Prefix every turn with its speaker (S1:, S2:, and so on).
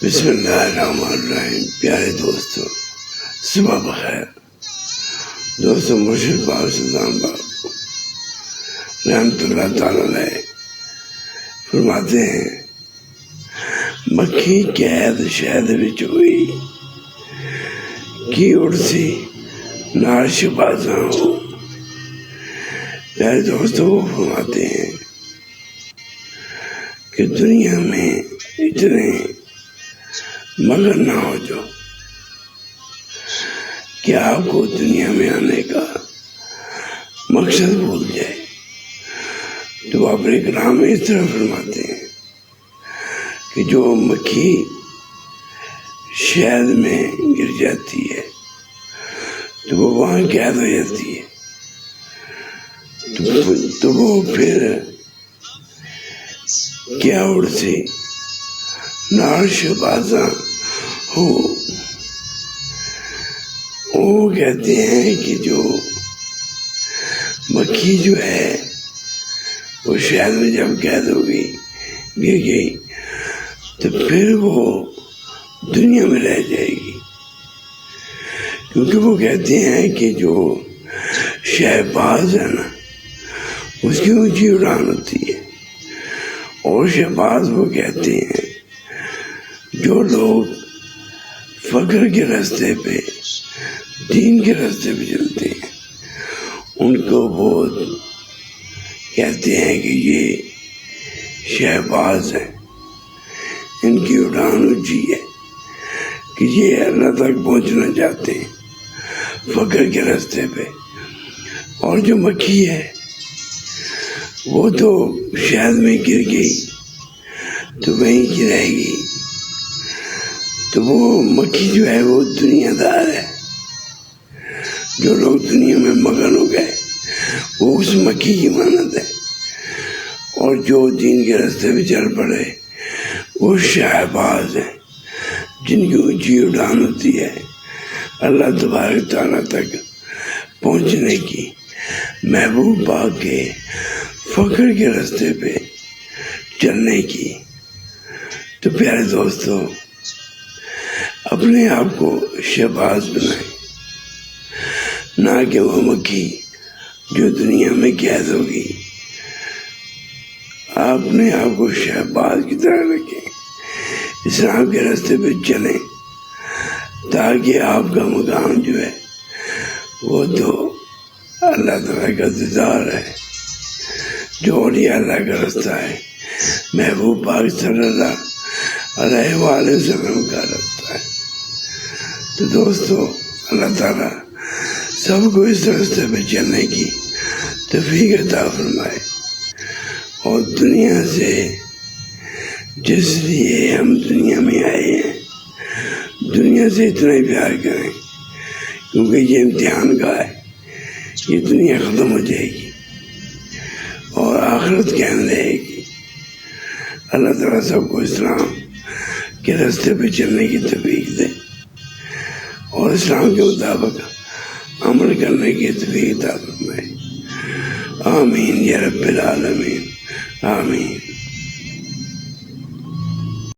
S1: بسم اللہ الرحمن الرحیم۔ پیارے دوستو، صبح بخیر۔ دوستو، مرشد باب سلطان باب رحمت اللہ تعالی علیہ فرماتے ہیں، مکھی قید شہد وچ ہوئی کی اڑسی نال شہبازاں ہو۔ پیارے دوستو، وہ فرماتے ہیں کہ دنیا میں اتنے مگر نہ ہو جو کہ آپ کو دنیا میں آنے کا مقصد بھول جائے۔ تو اپنے کلام میں اس طرح فرماتے ہیں کہ جو مکھی شہد میں گر جاتی ہے تو وہ وہاں قید ہو جاتی ہے، تو وہ پھر کیا اڑسی نال شہبازاں ہو۔ وہ کہتے ہیں کہ جو مکھی جو ہے وہ شہد میں جب قید ہو گئی، گر گئی، تو پھر وہ دنیا میں رہ جائے گی، کیونکہ وہ کہتے ہیں کہ جو شہباز ہے نا، اس کی اونچی اڑان ہوتی ہے۔ اور شہباز وہ کہتے ہیں جو لوگ فقر کے راستے پہ، دین کے راستے پہ چلتے ہیں، ان کو وہ کہتے ہیں کہ یہ شہباز ہیں، ان کی اڑان اونچی ہے کہ یہ اللہ تک پہنچنا چاہتے ہیں فقر کے راستے پہ۔ اور جو مکھی ہے وہ تو شہد میں گر گئی تو وہیں کی رہے گی۔ تو وہ مکھی جو ہے وہ دنیا دار ہے۔ جو لوگ دنیا میں مگن ہو گئے وہ اس مکھی کی مانند ہے، اور جو دین کے راستے پہ چل پڑے وہ شہباز ہیں، جن کی اونچی اڑان ہوتی ہے اللہ تبارک تعالیٰ تک پہنچنے کی، محبوب پاک کے فقر کے راستے پہ چلنے کی۔ تو پیارے دوستو، اپنے آپ کو شہباز بنائیں، نہ کہ وہ مکھی جو دنیا میں قید ہوگی۔ اپنے آپ کو شہباز کی طرح رکھیں، اسلام کے راستے پہ چلیں، تاکہ آپ کا مقام جو ہے وہ تو اللہ تعالیٰ کا دیدار ہے، جو اولیاء اللہ کا راستہ ہے، محبوب پاک صلی اللہ علیہ وآلہ وسلم کا راستہ ہے۔ تو دوستو، اللہ تعالیٰ سب کو اس راستے پہ چلنے کی توفیق عطا فرمائے، اور دنیا سے جس لیے ہم دنیا میں آئے ہیں، دنیا سے اتنا ہی پیار کریں، کیونکہ یہ امتحان کا ہے، یہ دنیا ختم ہو جائے گی اور آخرت قائم رہے گی۔ اللہ تعالیٰ سب کو اسلام کے راستے پہ چلنے کی توفیق دے، اور اسلام کے مطابق عمل کرنے کی توفیق عطا فرمائے۔ آمین یا رب العالمین، آمین۔